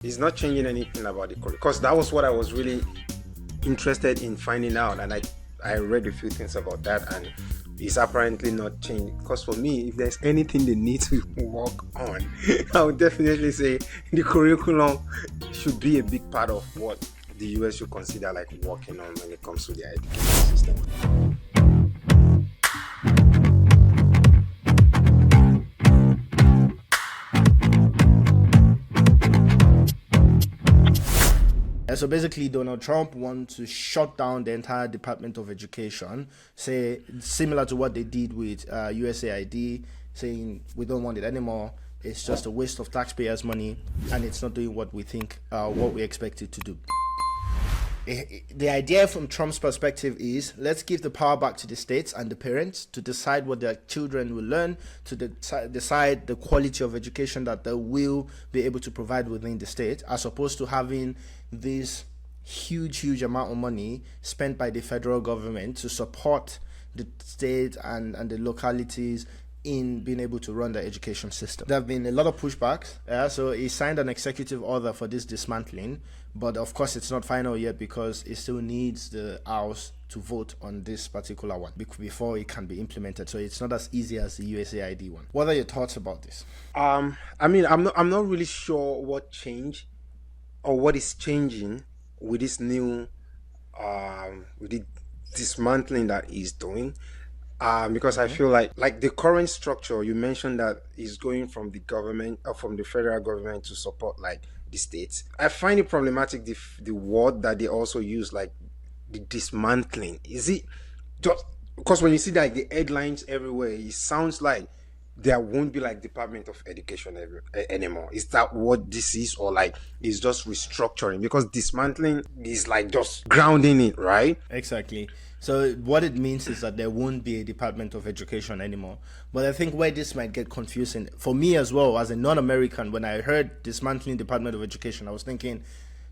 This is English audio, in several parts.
It's not changing anything about the curriculum, because that was what I was really interested in finding out, and I read a few things about that, and it's apparently not changing. Because for me, if there's anything they need to work on, I would definitely say the curriculum should be a big part of what the US should consider like working on when it comes to their education system. So basically, Donald Trump wants to shut down the entire Department of Education, say similar to what they did with USAID, saying we don't want it anymore. It's just a waste of taxpayers' money, and it's not doing what we think, what we expect it to do. The idea from Trump's perspective is, let's give the power back to the states and the parents to decide what their children will learn, to decide the quality of education that they will be able to provide within the state, as opposed to having this huge amount of money spent by the federal government to support the state and the localities in being able to run the education system. There have been a lot of pushbacks, so he signed an executive order for this dismantling, but of course it's not final yet because it still needs the House to vote on this particular one before it can be implemented. So it's not as easy as the USAID one. What are your thoughts about this? I mean, I'm not really sure what changed or what is changing with this new with the dismantling that he's doing. Because I feel like the current structure you mentioned that is going from the government or from the federal government to support like the states. I find it problematic the word that they also use, like the dismantling. Is it just because when you see like the headlines everywhere, it sounds like there won't be like Department of Education anymore? Is that what this is, or like it's just restructuring? Because dismantling is like just grounding it, right? Exactly. So what it means is that there won't be a Department of Education anymore. But I think where this might get confusing, for me as well, as a non-American, when I heard dismantling Department of Education, I was thinking,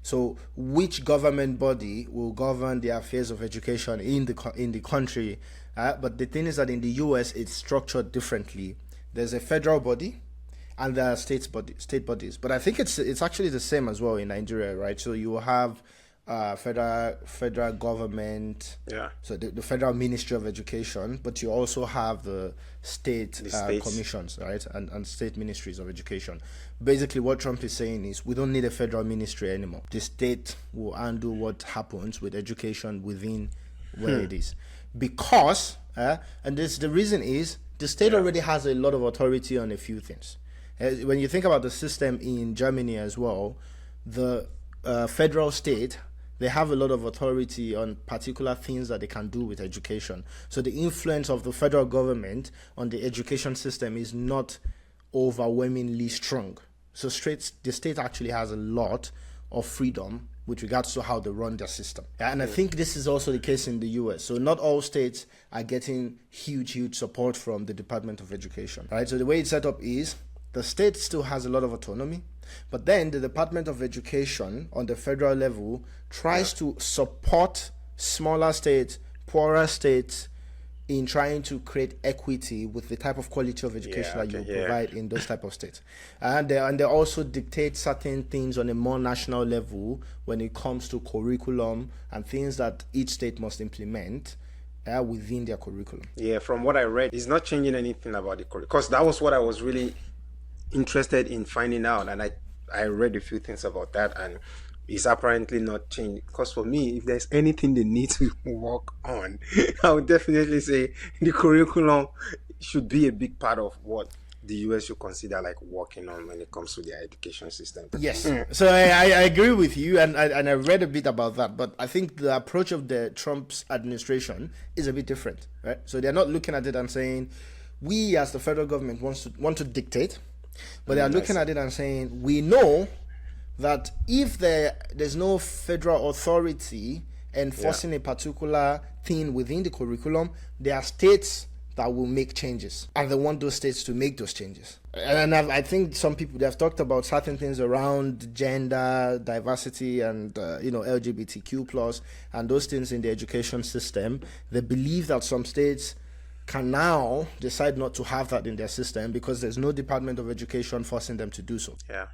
so which government body will govern the affairs of education in the country? But the thing is that in the US, it's structured differently. There's a federal body, and there are state bodies. But I think it's actually the same as well in Nigeria, right? So you will have federal government, so the Federal Ministry of Education, but you also have the state commissions, right, and state ministries of education. Basically what Trump is saying is we don't need a federal ministry anymore. The state will undo what happens with education within where it is, because and the reason is the state already has a lot of authority on a few things. When you think about the system in Germany as well, the federal state, they have a lot of authority on particular things that they can do with education. So the influence of the federal government on the education system is not overwhelmingly strong. So the state actually has a lot of freedom with regards to how they run their system. And I think this is also the case in the US. So not all states are getting huge support from the Department of Education, right? So the way it's set up is the state still has a lot of autonomy, but then the Department of Education on the federal level tries to support smaller states, poorer states, in trying to create equity with the type of quality of education that you provide in those type of states. And they also dictate certain things on a more national level when it comes to curriculum and things that each state must implement within their curriculum. Yeah, from what I read, it's not changing anything about the curriculum, because that was what I was really interested in finding out, and I read a few things about that, and it's apparently not changing. Because for me, if there's anything they need to work on, I would definitely say the curriculum should be a big part of what the US should consider like working on when it comes to their education system. Yes. So I agree with you, and I read a bit about that, but I think the approach of the Trump's administration is a bit different, right? So they're not looking at it and saying, we as the federal government want to dictate, but they are looking at it and saying, we know that if there's no federal authority enforcing a particular thing within the curriculum, there are states that will make changes, and they want those states to make those changes. And I think some people, they have talked about certain things around gender diversity and LGBTQ+, and those things in the education system. They believe that some states can now decide not to have that in their system because there's no Department of Education forcing them to do so. Yeah.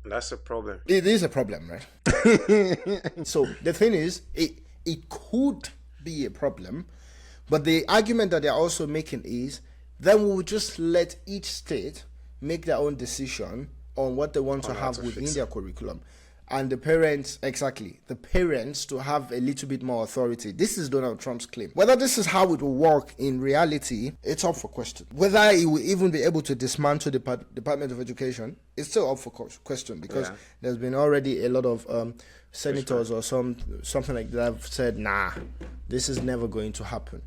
That's a problem. It is a problem, right? So the thing is, it could be a problem, but the argument that they're also making is then we'll just let each state make their own decision on what they want to On how have to within fix their it. curriculum. And the parents, exactly, the parents to have a little bit more authority. This is Donald Trump's claim. Whether this is how it will work in reality, it's up for question. Whether he will even be able to dismantle the Department of Education, it's still up for question, because Yeah. there's been already a lot of senators or something like that have said, nah, this is never going to happen.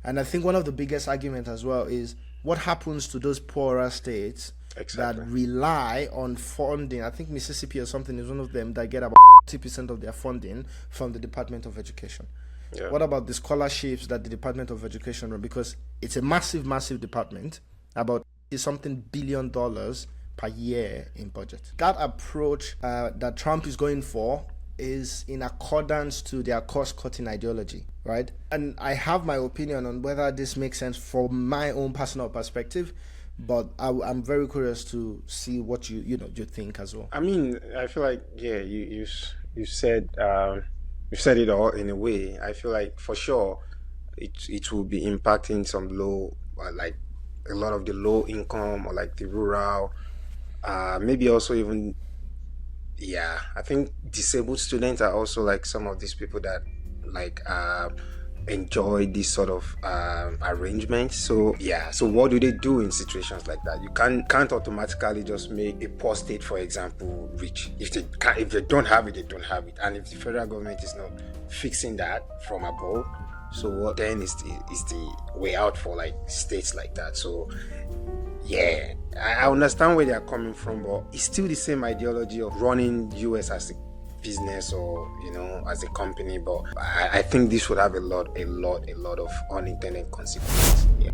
And I think one of the biggest arguments as well is what happens to those poorer states Exactly. that rely on funding. I think Mississippi or something is one of them that get about 50% of their funding from the Department of Education. Yeah. What about the scholarships that the Department of Education run? Because it's a massive, massive department, about something $billion per year in budget. That approach that Trump is going for is in accordance to their cost-cutting ideology, right? And I have my opinion on whether this makes sense from my own personal perspective, but I'm very curious to see what you think as well. I mean, I feel like yeah, you said you said it all in a way. I feel like for sure it will be impacting some low, like a lot of the low income or like the rural, maybe also even yeah. I think disabled students are also like some of these people that like enjoy this sort of arrangement. So yeah, so what do they do in situations like that? You can't automatically just make a poor state, for example, rich. If they don't have it, they don't have it. And if the federal government is not fixing that from above, so what then is the way out for like states like that? So yeah, I understand where they are coming from, but it's still the same ideology of running US as a business or as a company. But I think this would have a lot of unintended consequences. Yeah.